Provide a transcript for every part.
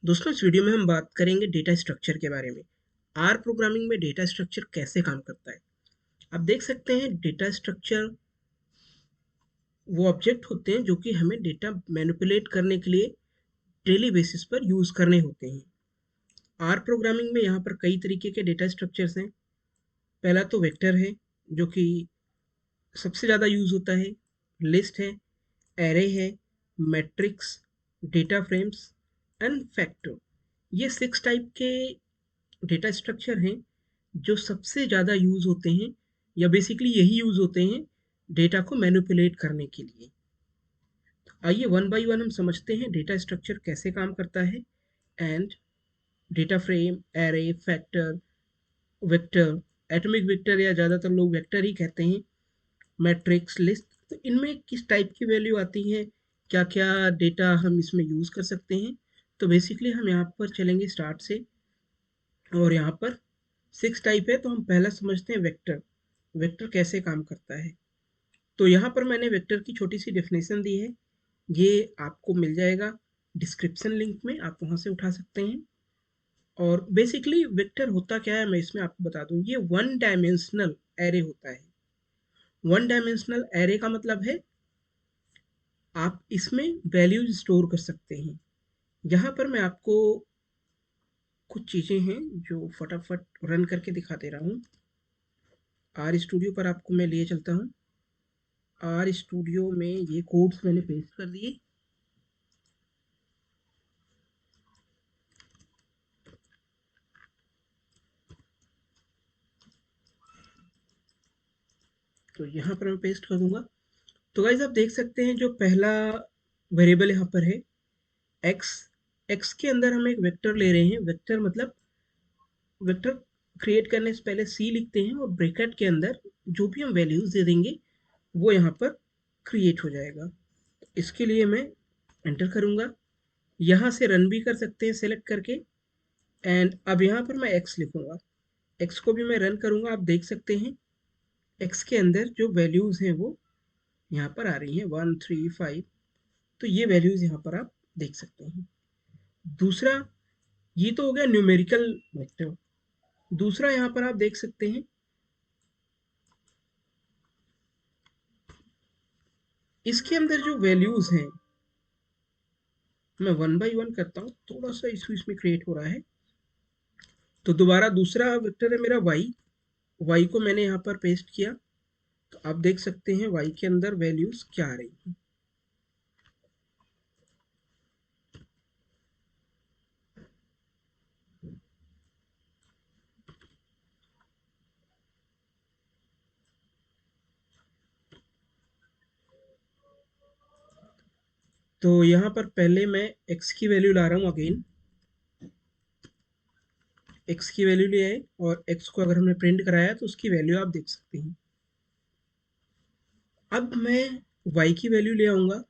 दोस्तों इस वीडियो में हम बात करेंगे डेटा स्ट्रक्चर के बारे में। आर प्रोग्रामिंग में डेटा स्ट्रक्चर कैसे काम करता है। आप देख सकते हैं डेटा स्ट्रक्चर वो ऑब्जेक्ट होते हैं जो कि हमें डेटा मैनिपुलेट करने के लिए डेली बेसिस पर यूज़ करने होते हैं। आर प्रोग्रामिंग में यहाँ पर कई तरीके के डेटा स्ट्रक्चर्स हैं। पहला तो वेक्टर है जो कि सबसे ज़्यादा यूज़ होता है, लिस्ट है, एरे है, matrix, data frames and factor. ये 6 टाइप के डेटा स्ट्रक्चर हैं जो सबसे ज़्यादा यूज़ होते हैं या बेसिकली यही यूज़ होते हैं डेटा को मैनिपुलेट करने के लिए। आइए वन बाय वन हम समझते हैं डेटा स्ट्रक्चर कैसे काम करता है। And data frame, array, factor, vector, atomic vector या ज़्यादातर लोग वेक्टर ही कहते हैं, मैट्रिक्स, लिस्ट। तो इनमें किस टाइप की वैल्यू आती है, क्या क्या डेटा हम इसमें यूज़ कर सकते हैं। तो बेसिकली हम यहाँ पर चलेंगे स्टार्ट से। और यहाँ पर 6 टाइप है, तो हम पहला समझते हैं वेक्टर। वेक्टर कैसे काम करता है। तो यहाँ पर मैंने वेक्टर की छोटी सी डेफिनेशन दी है, ये आपको मिल जाएगा डिस्क्रिप्शन लिंक में, आप वहाँ से उठा सकते हैं। और बेसिकली वेक्टर होता क्या है मैं इसमें आपको बता दूँ, ये वन डायमेंशनल एरे होता है। वन डायमेंशनल एरे का मतलब है आप इसमें वैल्यूज स्टोर कर सकते हैं। यहाँ पर मैं आपको कुछ चीज़ें हैं जो फटाफट रन करके दिखा दे रहा हूँ। आर स्टूडियो पर आपको मैं लिए चलता हूँ। आर स्टूडियो में ये कोड्स मैंने पेस्ट कर दिए। तो यहाँ पर मैं पेस्ट कर दूंगा। तो गाइज आप देख सकते हैं जो पहला वेरिएबल यहाँ पर है एक्स। एक्स के अंदर हम एक वेक्टर ले रहे हैं। वेक्टर मतलब वेक्टर क्रिएट करने से पहले सी लिखते हैं और ब्रैकेट के अंदर जो भी हम वैल्यूज दे देंगे वो यहाँ पर क्रिएट हो जाएगा। इसके लिए मैं एंटर करूँगा। यहाँ से रन भी कर सकते हैं सेलेक्ट करके। एंड अब यहाँ पर मैं एक्स लिखूँगा। एक्स को भी मैं रन करूँगा। आप देख सकते हैं एक्स के अंदर जो वैल्यूज़ हैं वो यहाँ पर आ रही हैं 1 3 5। तो ये वैल्यूज़ यहाँ पर आप देख सकते हैं। दूसरा, ये तो हो गया न्यूमेरिकल वेक्टर। दूसरा यहाँ पर आप देख सकते हैं इसके अंदर जो वैल्यूज़ हैं, मैं वन बाय वन करता हूँ, थोड़ा सा इशू इसमें क्रिएट हो रहा है। तो दोबारा दूसरा वेक्टर है मेरा वाई। वाई को मैंने यहाँ पर पेस्ट किया। तो आप देख सकते हैं वाई के अंदर वैल्यूज़ क्या आ रही हैं। तो यहाँ पर पहले मैं एक्स की वैल्यू ला रहा हूँ अगेन। एक्स की वैल्यू ले आए और एक्स को अगर हमने प्रिंट कराया तो उसकी वैल्यू आप देख सकते हैं। अब मैं वाई की वैल्यू ले आऊँगा।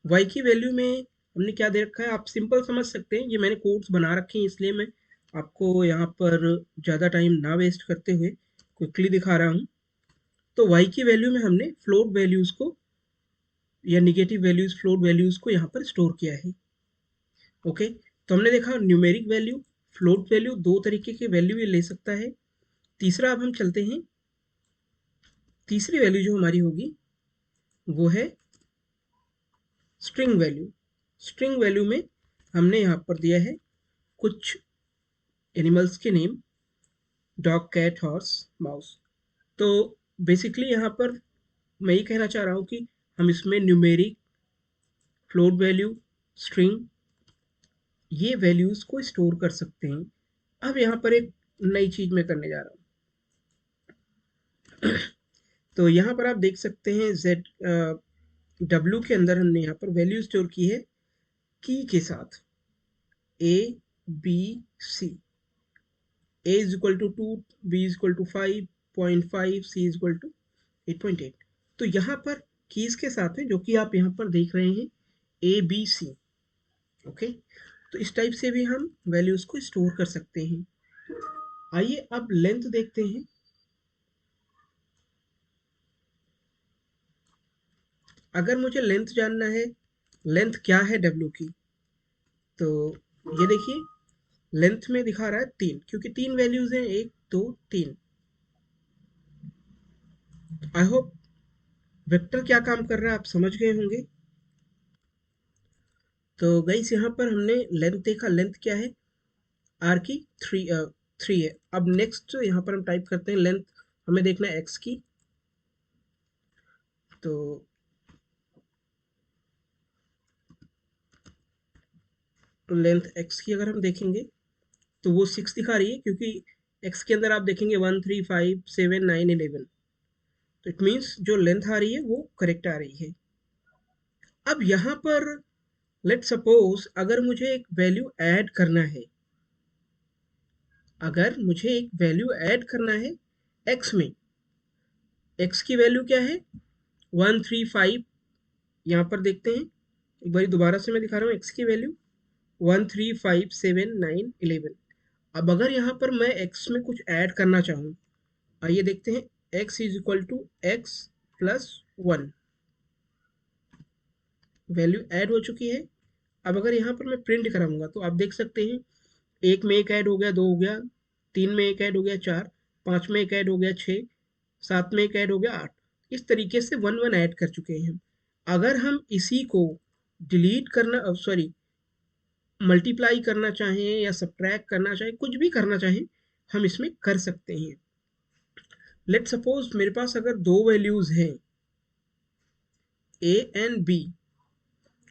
वाई की वैल्यू में हमने क्या दे रखा है आप सिंपल समझ सकते हैं। ये मैंने कोड्स बना रखे हैं इसलिए मैं आपको यहाँ पर ज़्यादा टाइम ना वेस्ट करते हुए क्विकली दिखा रहा हूँ। तो वाई की वैल्यू में हमने फ्लोट वैल्यूज़ को या निगेटिव वैल्यूज़, फ्लोट वैल्यूज़ को यहाँ पर स्टोर किया है। ओके, तो हमने देखा न्यूमेरिक वैल्यू, फ्लोट वैल्यू, दो तरीके के वैल्यू ये ले सकता है। तीसरा अब हम चलते हैं, तीसरी वैल्यू जो हमारी होगी वो है स्ट्रिंग वैल्यू। स्ट्रिंग वैल्यू में हमने यहाँ पर दिया है कुछ एनिमल्स के name, dog, cat, horse, mouse. तो बेसिकली यहाँ पर मैं ये कहना चाह रहा हूँ कि हम इसमें न्यूमेरिक, फ्लोट वैल्यू, स्ट्रिंग, ये वैल्यूज़ को स्टोर कर सकते हैं। अब यहाँ पर एक नई चीज़ मैं करने जा रहा हूँ। तो यहाँ पर आप देख सकते हैं जेड डब्ल्यू के अंदर हमने यहाँ पर वैल्यू स्टोर की है की के साथ A B C. A is equal to 2, B is equal to 5.5, C is equal to 8.8। तो यहाँ पर कीज के साथ है जो कि आप यहाँ पर देख रहे हैं ए बी सी। ओके, तो इस टाइप से भी हम वैल्यूज को स्टोर कर सकते हैं। आइए अब लेंथ देखते हैं। अगर मुझे लेंथ जानना है लेंथ क्या है डब्ल्यू की। तो ये देखिए लेंथ में दिखा रहा है 3, क्योंकि 3 वैल्यूज हैं, 1 2 3। आई होप वेक्टर क्या काम कर रहा है आप समझ गए होंगे। तो गाइस यहाँ पर हमने लेंथ देखा, लेंथ क्या है आर की 3 है। अब नेक्स्ट यहाँ पर हम टाइप करते हैं लेंथ, हमें देखना है एक्स की। तो लेंथ एक्स की अगर हम देखेंगे तो वो 6 दिखा रही है, क्योंकि एक्स के अंदर आप देखेंगे 1 3 5 7 9 11। तो इट मीन्स जो लेंथ आ रही है वो करेक्ट आ रही है। अब यहाँ पर लेट सपोज अगर मुझे एक वैल्यू ऐड करना है, अगर मुझे एक वैल्यू ऐड करना है एक्स में, एक्स की वैल्यू क्या है 1 3 5। यहाँ पर देखते हैं, एक बार दोबारा से मैं दिखा रहा हूँ एक्स की वैल्यू 1 3 5 7 9 11। अब अगर यहाँ पर मैं एक्स में कुछ ऐड करना चाहूँ, आइए देखते हैं, x is equal to x plus 1, value add हो चुकी है। अब अगर यहाँ पर मैं प्रिंट कराऊंगा तो आप देख सकते हैं, एक में एक ऐड हो गया, दो हो गया, तीन में एक ऐड हो गया, चार, पाँच में एक ऐड हो गया, छः, सात में एक ऐड हो गया, आठ। इस तरीके से वन वन ऐड कर चुके हैं हम। अगर हम इसी को डिलीट करना, सॉरी, मल्टीप्लाई करना चाहें या सब्ट्रैक्ट करना चाहें, कुछ भी करना चाहें, हम इसमें कर सकते हैं। लेट सपोज मेरे पास अगर दो वैल्यूज हैं ए एंड बी,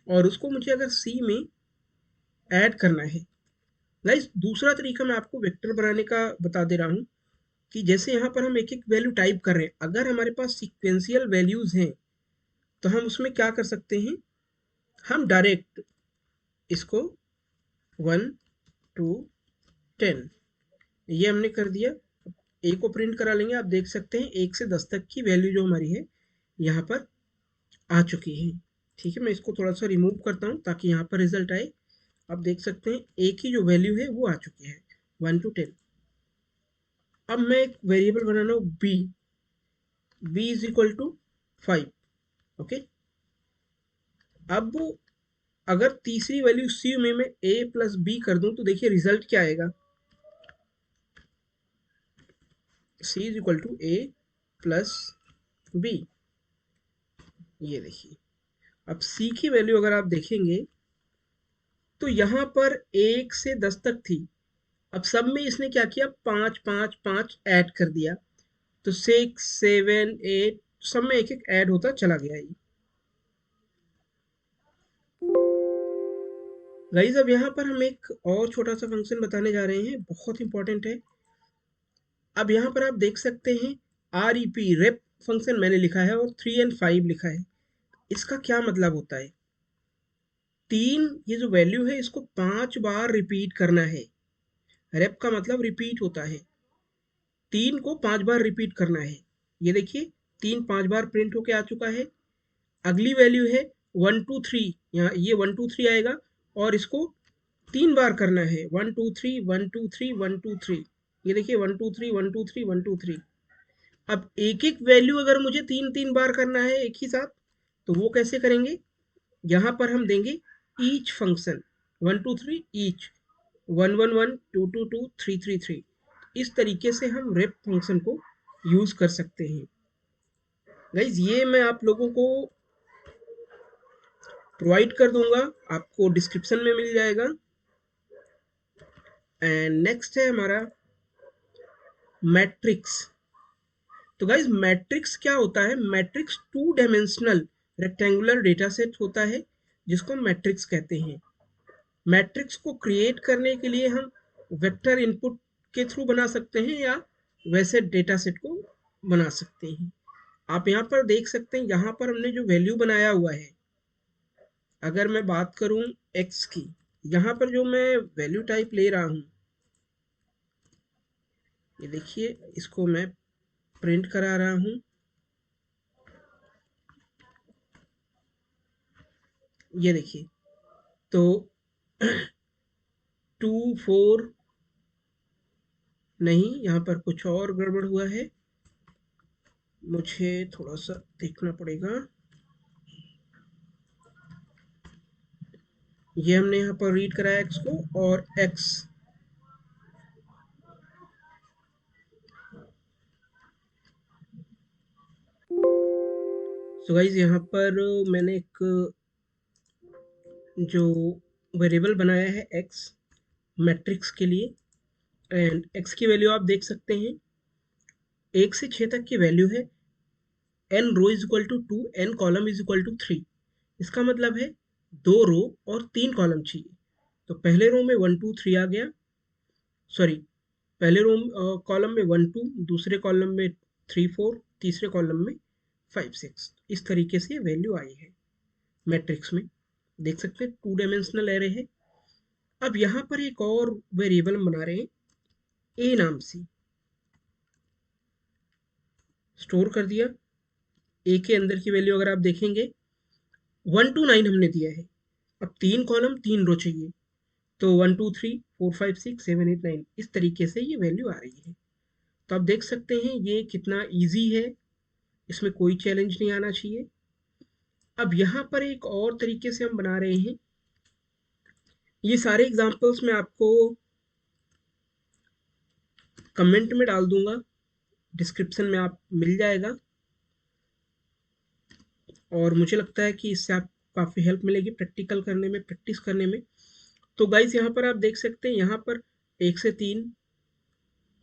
और उसको मुझे अगर सी में ऐड करना है। गाइस दूसरा तरीका मैं आपको वेक्टर बनाने का बता दे रहा हूँ, कि जैसे यहाँ पर हम एक एक वैल्यू टाइप कर रहे हैं, अगर हमारे पास सीक्वेंशियल वैल्यूज हैं तो हम उसमें क्या कर सकते हैं, हम डायरेक्ट इसको 1 2 10 ये हमने कर दिया। ए को प्रिंट करा लेंगे, आप देख सकते हैं 1 से 10 तक की वैल्यू जो हमारी है यहाँ पर आ चुकी है। ठीक है, मैं इसको थोड़ा सा रिमूव करता हूँ ताकि यहाँ पर रिजल्ट आए। आप देख सकते हैं ए की जो वैल्यू है वो आ चुकी है 1 to 10। अब मैं एक वेरिएबल बना रहा हूँ B, B is equal to 5। Okay, अब अगर तीसरी वैल्यू सी में मैं ए प्लस बी कर दूं तो देखिए रिजल्ट क्या आएगा, C is equal to A plus B. ये देखिए, अब सी की वैल्यू अगर आप देखेंगे तो यहाँ पर 1 से 10 तक थी, अब सब में इसने क्या किया, 5 5 5 ऐड कर दिया, तो 6 7 8 सब में एक एक ऐड होता चला गया। ये गाइस अब यहाँ पर हम एक और छोटा सा फंक्शन बताने जा रहे हैं, बहुत इंपॉर्टेंट है। अब यहाँ पर आप देख सकते हैं R E P rape function मैंने लिखा है और 3 and 5 लिखा है। इसका क्या मतलब होता है, तीन, ये जो वैल्यू है इसको 5 बार रिपीट करना है। रेप का मतलब रिपीट होता है, 3 को 5 बार रिपीट करना है। ये देखिए 3 5 बार प्रिंट होके आ चुका है। अगली वैल्यू है 1 2 3, यहाँ ये 1 2 3 आएगा और इसको 3 बार करना है, 1 2 3 1 2 3 1 2 3। ये देखिए 1 2 3 1 2 3 1 2 3। अब एक एक वैल्यू अगर मुझे 3 3 बार करना है एक ही साथ, तो वो कैसे करेंगे, यहाँ पर हम देंगे ईच फंक्शन, 1 2 3 ईच, 1 1 1 2 2 2 3 3 3। इस तरीके से हम रेप फंक्शन को यूज कर सकते हैं। गाइज ये मैं आप लोगों को प्रोवाइड कर दूंगा, आपको डिस्क्रिप्शन में मिल जाएगा। एंड नेक्स्ट है हमारा मैट्रिक्स। तो गाइज मैट्रिक्स क्या होता है, matrix 2 dimensional rectangular data set होता है जिसको हम मैट्रिक्स कहते हैं। मैट्रिक्स को क्रिएट करने के लिए हम वेक्टर इनपुट के थ्रू बना सकते हैं या वैसे डेटा सेट को बना सकते हैं। आप यहाँ पर देख सकते हैं, यहाँ पर हमने जो वैल्यू बनाया हुआ है, अगर मैं बात करूं x की, यहाँ पर जो मैं वैल्यू टाइप ले रहा हूँ, ये देखिए इसको मैं प्रिंट करा रहा हूँ। ये देखिए, तो 2 4 नहीं, यहाँ पर कुछ और गड़बड़ हुआ है, मुझे थोड़ा सा देखना पड़ेगा। ये हमने यहाँ पर रीड कराया x को, और x सो गाइज यहाँ पर मैंने एक जो वेरिएबल बनाया है x मैट्रिक्स के लिए, एंड x की वैल्यू आप देख सकते हैं 1 से 6 तक की वैल्यू है n row is equal to 2, n column is equal to 3। इसका मतलब है 2 रो और 3 कॉलम चाहिए। तो पहले रो में 1 2 3 आ गया, सॉरी पहले रो कॉलम में 1 2, दूसरे कॉलम में 3 4, तीसरे कॉलम में 5 6। इस तरीके से वैल्यू आई है मैट्रिक्स में, देख सकते हैं 2 डायमेंशनल एरे है। अब यहाँ पर एक और वेरिएबल बना रहे हैं ए नाम से, स्टोर कर दिया। ए के अंदर की वैल्यू अगर आप देखेंगे 1 to 9 हमने दिया है। अब 3 कॉलम 3 रो चाहिए, तो 1 2 3 4 5 6 7 8 9 इस तरीके से ये वैल्यू आ रही है। तो आप देख सकते हैं ये कितना इजी है, इसमें कोई चैलेंज नहीं आना चाहिए। अब यहाँ पर एक और तरीके से हम बना रहे हैं, ये सारे एग्जांपल्स मैं आपको कमेंट में डाल दूंगा, डिस्क्रिप्शन में आप मिल जाएगा, और मुझे लगता है कि इससे आप काफ़ी हेल्प मिलेगी प्रैक्टिकल करने में, प्रैक्टिस करने में। तो गाइस यहाँ पर आप देख सकते हैं, यहाँ पर 1 से 3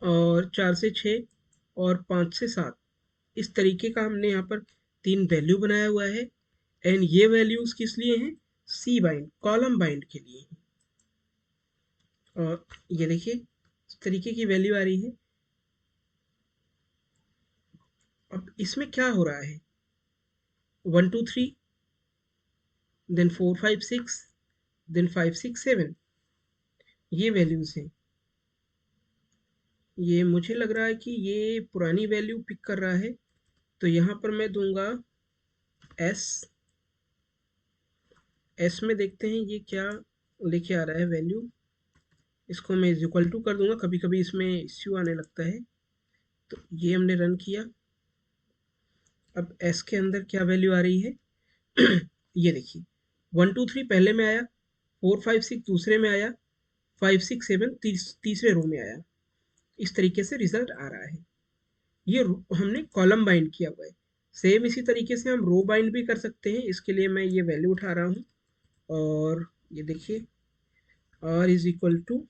और 4 से 6 और 5 से 7 इस तरीके का हमने यहाँ पर 3 वैल्यू बनाया हुआ है। एंड ये वैल्यूज किस लिए हैं? सी बाइंड, कॉलम बाइंड के लिए हैं। और ये देखिए इस तरीके की वैल्यू आ रही है। अब इसमें क्या हो रहा है, 1 2 3 देन 4 5 6 देन 5 6 7 ये वैल्यूज हैं। ये मुझे लग रहा है कि ये पुरानी वैल्यू पिक कर रहा है, तो यहाँ पर मैं दूंगा एस। एस में देखते हैं ये क्या लेके आ रहा है वैल्यू, इसको मैं इज इक्वल टू कर दूंगा, कभी कभी इसमें इश्यू आने लगता है। तो ये हमने रन किया। अब एस के अंदर क्या वैल्यू आ रही है ये देखिए 1 2 3 पहले में आया, 4 5 6 दूसरे में आया, 5 6 7 तीसरे रो में आया। इस तरीके से रिजल्ट आ रहा है। ये हमने कॉलम बाइंड किया हुआ है। सेम इसी तरीके से हम रो बाइंड भी कर सकते हैं। इसके लिए मैं ये वैल्यू उठा रहा हूँ, और ये देखिए r इज इक्वल टू,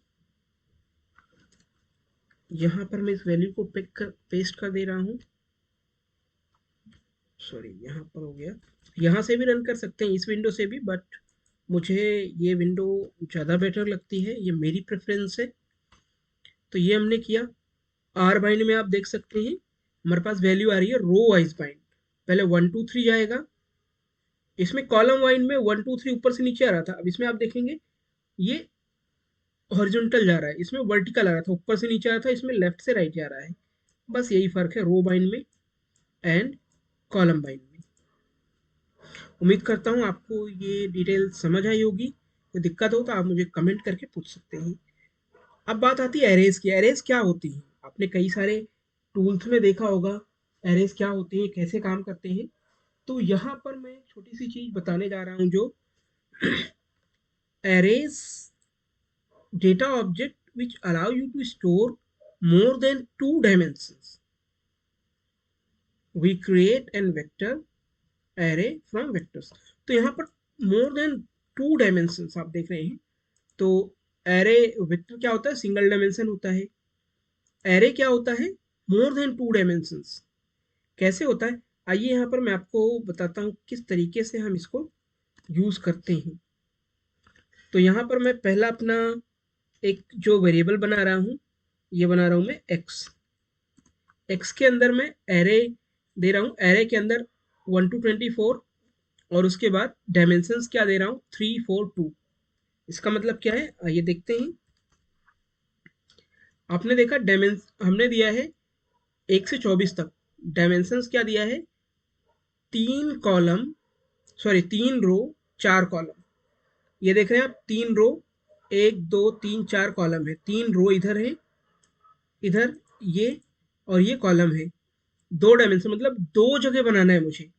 यहाँ पर मैं इस वैल्यू को पेस्ट कर दे रहा हूँ, सॉरी यहाँ पर हो गया। यहाँ से भी रन कर सकते हैं, इस विंडो से भी, बट मुझे ये विंडो ज़्यादा बेटर लगती है, ये मेरी प्रेफरेंस है। तो ये हमने किया। आर बाइंड में आप देख सकते हैं हमारे पास वैल्यू आ रही है रो वाइज बाइंड। पहले 1 2 3 जाएगा, इसमें कॉलम वाइज में 1 2 3 ऊपर से नीचे आ रहा था। अब इसमें आप देखेंगे ये हॉरिजॉन्टल जा रहा है, इसमें वर्टिकल आ रहा था, ऊपर से नीचे आ रहा था, इसमें लेफ्ट से राइट जा रहा है। बस यही फर्क है रो बाइंड में एंड कॉलम बाइंड में। उम्मीद करता हूँ आपको ये डिटेल समझ आई होगी। कोई दिक्कत हो तो आप मुझे कमेंट करके पूछ सकते हैं। अब बात आती है एरेज की। एरेज क्या होती हैं? आपने कई सारे टूल्स में देखा होगा एरेज क्या होती हैं, कैसे काम करते हैं। तो यहाँ पर मैं एक छोटी सी चीज बताने जा रहा हूँ, जो arrays data object which allow you to store more than 2 dimensions. We create an vector array from vectors. तो यहाँ पर more than 2 dimensions आप देख रहे हैं। तो एरे वेक्टर क्या होता है? सिंगल डायमेंशन होता है। एरे क्या होता है? More than 2 dimensions. कैसे होता है? आइए यहाँ पर मैं आपको बताता हूँ किस तरीके से हम इसको यूज करते हैं। तो यहाँ पर मैं पहला अपना एक जो वेरिएबल बना रहा हूँ, ये बना रहा हूँ मैं एक्स। एक्स के अंदर मैं एरे दे रहा हूँ, एरे के अंदर 1 to 24, और उसके बाद डायमेंशंस क्या दे रहा हूँ? 3 4 2। इसका मतलब क्या है आइए देखते हैं। आपने देखा डायमेंशन हमने दिया है 1 से 24 तक, डायमेंशंस क्या दिया है? 3 कॉलम, सॉरी 3 रो 4 कॉलम। ये देख रहे हैं आप, 3 रो, 1 2 3 4 कॉलम है, 3 रो इधर है, इधर ये, और ये कॉलम है। 2 डायमेंशन मतलब 2 जगह बनाना है मुझे।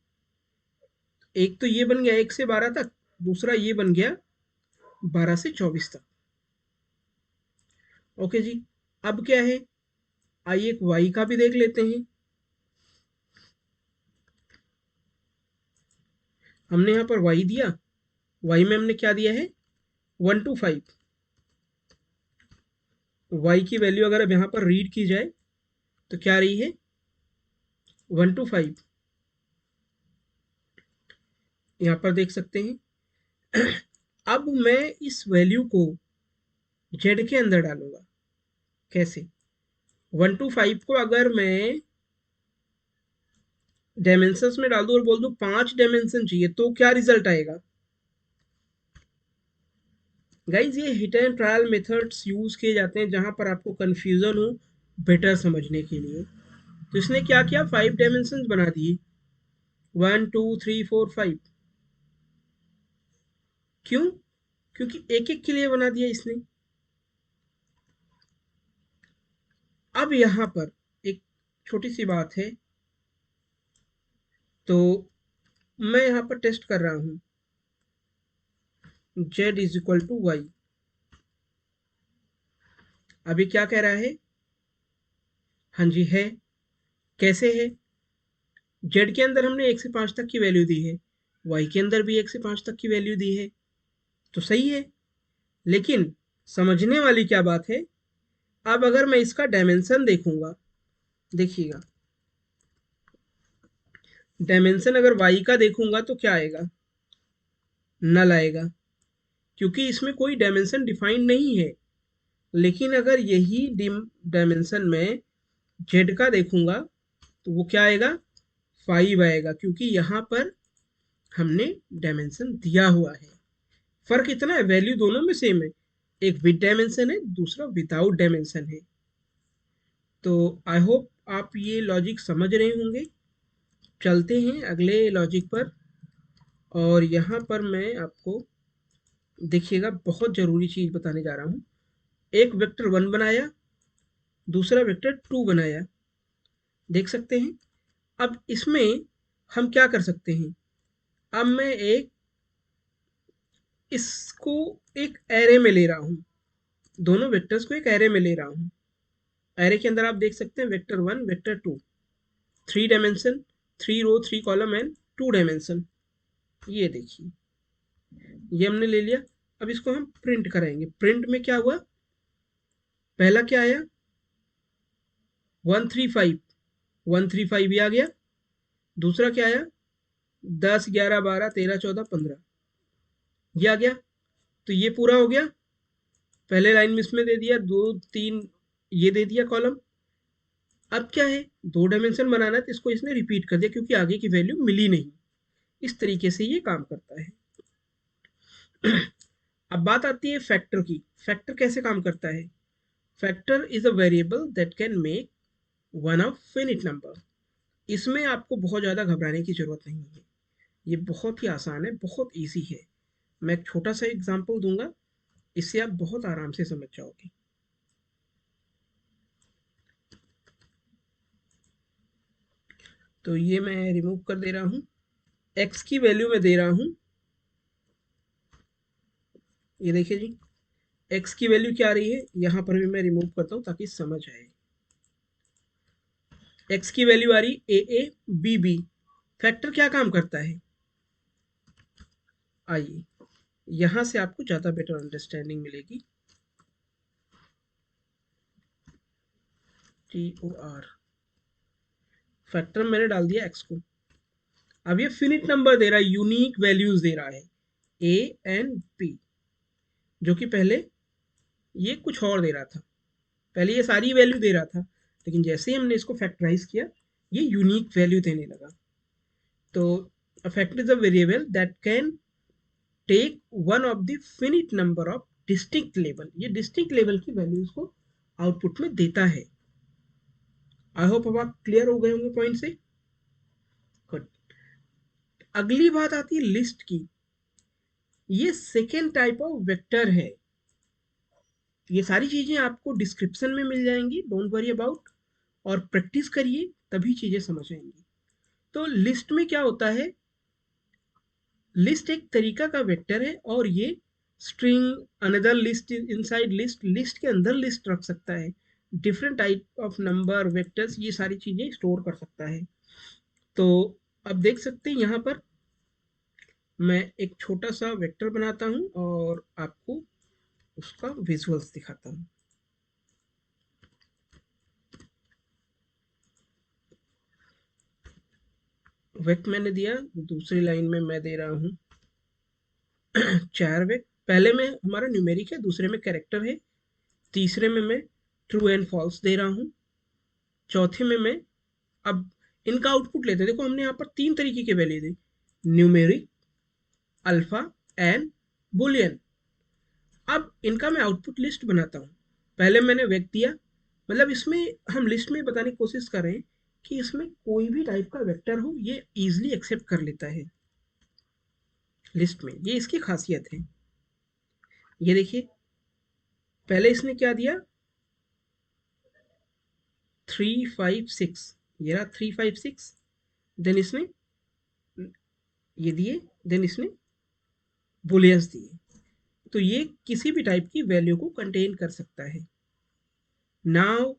एक तो ये बन गया 1 से 12 तक, दूसरा ये बन गया 12 से 24 तक। ओके जी, अब क्या है, आइए एक y का भी देख लेते हैं। हमने यहाँ पर y दिया, y में हमने क्या दिया है 1 to 5। y की वैल्यू अगर अब यहाँ पर रीड की जाए तो क्या रही है 1 to 5। यहाँ पर देख सकते हैं। अब मैं इस वैल्यू को z के अंदर डालूंगा। कैसे, 1 to 5 को अगर मैं डायमेंशंस में डाल दूं और बोल दूं 5 डायमेंशन चाहिए तो क्या रिजल्ट आएगा। गाइज ये hit and trial methods use किए जाते हैं जहां पर आपको कंफ्यूजन हो बेटर समझने के लिए। तो इसने क्या किया, 5 डायमेंशन बना दिए, 1 2 3 4 5। क्यों, क्योंकि एक एक के लिए बना दिया इसने। अब यहां पर एक छोटी सी बात है, तो मैं यहां पर टेस्ट कर रहा हूं z is equal to Y. अभी क्या कह रहा है, हाँ जी है। कैसे है, z के अंदर हमने 1 से 5 तक की वैल्यू दी है, y के अंदर भी 1 से 5 तक की वैल्यू दी है, तो सही है। लेकिन समझने वाली क्या बात है, अब अगर मैं इसका डायमेंशन देखूंगा, देखिएगा डायमेंशन अगर y का देखूंगा तो क्या आएगा, नल आएगा, क्योंकि इसमें कोई डायमेंशन डिफाइंड नहीं है। लेकिन अगर यही डायमेंशन में z का देखूंगा तो वो क्या आएगा 5 आएगा, क्योंकि यहाँ पर हमने डायमेंशन दिया हुआ है। फर्क इतना है, वैल्यू दोनों में सेम है, एक विद डायमेंशन है, दूसरा विदाउट डायमेंशन है। तो आई होप आप ये लॉजिक समझ रहे होंगे। चलते हैं अगले लॉजिक पर, और यहाँ पर मैं आपको देखिएगा बहुत ज़रूरी चीज़ बताने जा रहा हूँ। एक वेक्टर 1 बनाया, दूसरा वेक्टर 2 बनाया, देख सकते हैं। अब इसमें हम क्या कर सकते हैं, अब मैं इसको एक एरे में ले रहा हूँ, दोनों वेक्टर्स को एक एरे में ले रहा हूँ। एरे के अंदर आप देख सकते हैं vector 1 vector 2, 3 dimension, 3 row 3 column and 2 dimension. ये देखिए, ये हमने ले लिया। अब इसको हम प्रिंट कराएंगे। प्रिंट में क्या हुआ, पहला क्या आया 135, 135 ये आ गया। दूसरा क्या आया 10 11 12 13 14 15, ये आ गया। तो ये पूरा हो गया, पहले लाइन में इसमें दे दिया, 2 3 ये दे दिया कॉलम। अब क्या है, 2 डायमेंशन बनाना है तो इसको इसने रिपीट कर दिया, क्योंकि आगे की वैल्यू मिली नहीं। इस तरीके से ये काम करता है। अब बात आती है फैक्टर की। फैक्टर कैसे काम करता है, factor is a variable that can make one of finite number. इसमें आपको बहुत ज़्यादा घबराने की ज़रूरत नहीं है, ये बहुत ही आसान है, बहुत ईजी है। मैं एक छोटा सा एग्जांपल दूंगा, इससे आप बहुत आराम से समझ जाओगे। तो ये मैं रिमूव कर दे रहा हूँ, x की वैल्यू मैं दे रहा हूँ, ये देखिए जी, x की वैल्यू क्या आ रही है, यहाँ पर भी मैं रिमूव करता हूँ ताकि समझ आए। x की वैल्यू आ रही ए ए बी बी। फैक्टर क्या काम करता है, आइए यहाँ से आपको ज़्यादा बेटर अंडरस्टैंडिंग मिलेगी। TOR, फैक्टर मैंने डाल दिया x को। अब ये फिनिट नंबर दे रहा है, यूनिक वैल्यूज दे रहा है a एंड b, जो कि पहले ये कुछ और दे रहा था। पहले ये सारी वैल्यू दे रहा था, लेकिन जैसे ही हमने इसको फैक्टराइज किया ये यूनिक वैल्यू देने लगा। तो a factor is a variable that can take one of the finite number of distinct level, ये डिस्टिंक्ट लेवल की वैल्यूज को आउटपुट में देता है। आई होप अब आप क्लियर हो गए होंगे पॉइंट से। गुड। अगली बात आती है लिस्ट की। ये सेकेंड टाइप ऑफ वेक्टर है। ये सारी चीजें आपको डिस्क्रिप्शन में मिल जाएंगी, डोंट वरी अबाउट, और प्रैक्टिस करिए तभी चीजें समझ आएंगी। तो लिस्ट में क्या होता है, लिस्ट एक तरीका का वेक्टर है, और ये string, another list inside list, list के अंदर लिस्ट रख सकता है, different type of number, vectors, ये सारी चीज़ें स्टोर कर सकता है। तो अब देख सकते हैं यहाँ पर मैं एक छोटा सा वेक्टर बनाता हूँ और आपको उसका विजुअल्स दिखाता हूँ। वेक्ट मैंने दिया, दूसरी लाइन में मैं दे रहा हूँ 4 वेक्ट। पहले में हमारा न्यूमेरिक है, दूसरे में कैरेक्टर है, तीसरे में मैं ट्रू एंड फॉल्स दे रहा हूँ, चौथे में मैं अब इनका आउटपुट लेते हैं। देखो हमने यहाँ पर 3 तरीके के value the, numeric, alpha and Boolean. अब इनका मैं आउटपुट लिस्ट बनाता हूँ। पहले मैंने व्यक्त दिया, मतलब इसमें हम लिस्ट में बताने की कोशिश कर रहे हैं कि इसमें कोई भी टाइप का वेक्टर हो ये इजीली एक्सेप्ट कर लेता है लिस्ट में, ये इसकी खासियत है। ये देखिए पहले इसने क्या दिया 356, ये रहा 356, देन इसने ये दिए, देन इसने बुलियंस दिए। तो ये किसी भी टाइप की वैल्यू को कंटेन कर सकता है। Now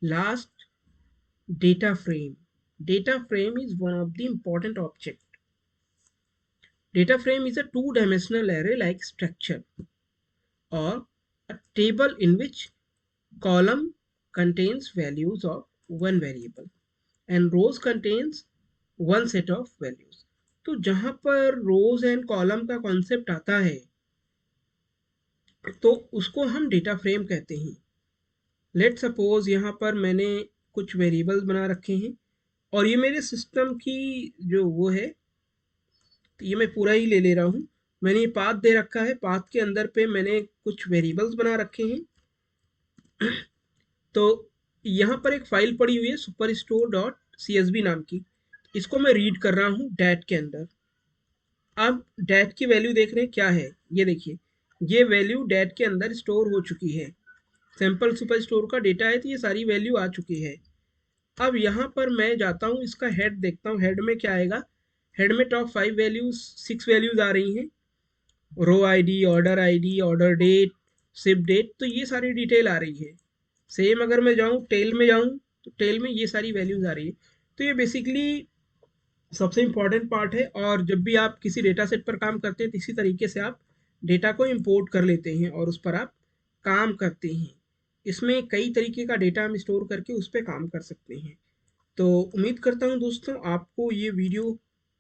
last, data frame. Data frame is one of the important object. Data frame is a two-dimensional array like structure or a table in which column contains values of one variable and rows contains one set of values. तो जहां पर रोज and column का concept आता है तो उसको हम data frame कहते हैं। लेट सपोज यहाँ पर मैंने कुछ वेरिएबल्स बना रखे हैं और ये मेरे सिस्टम की जो वो है, तो ये मैं पूरा ही ले रहा हूँ। मैंने ये पाथ दे रखा है, पाथ के अंदर पे मैंने कुछ वेरिएबल्स बना रखे हैं। तो यहाँ पर एक फाइल पड़ी हुई है superstore.csv नाम की, इसको मैं रीड कर रहा हूँ डैट के अंदर। अब डैट की वैल्यू देख रहे हैं क्या है, ये देखिए ये वैल्यू डैट के अंदर स्टोर हो चुकी है। सैम्पल सुपर स्टोर का डेटा है तो ये सारी वैल्यू आ चुकी है। अब यहाँ पर मैं जाता हूँ, इसका हेड देखता हूँ, हेड में क्या आएगा। हेड में टॉप 5 वैल्यूज 6 वैल्यूज आ रही हैं, row ID, order date, ship date, तो ये सारी डिटेल आ रही है। सेम अगर मैं जाऊँ टेल में जाऊँ तो टेल में ये सारी वैल्यूज आ रही है। तो ये बेसिकली सबसे इम्पॉर्टेंट पार्ट है, और जब भी आप किसी डेटा सेट पर काम करते हैं तो इसी तरीके से आप डेटा को इंपोर्ट कर लेते हैं और उस पर आप काम करते हैं। इसमें कई तरीके का डेटा हम स्टोर करके उस पर काम कर सकते हैं। तो उम्मीद करता हूँ दोस्तों आपको ये वीडियो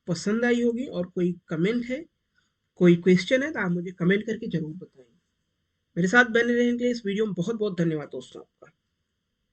पसंद आई होगी, और कोई कमेंट है, कोई क्वेश्चन है तो आप मुझे कमेंट करके ज़रूर बताएं। मेरे साथ बने रहने के लिए इस वीडियो में बहुत बहुत धन्यवाद दोस्तों आपका।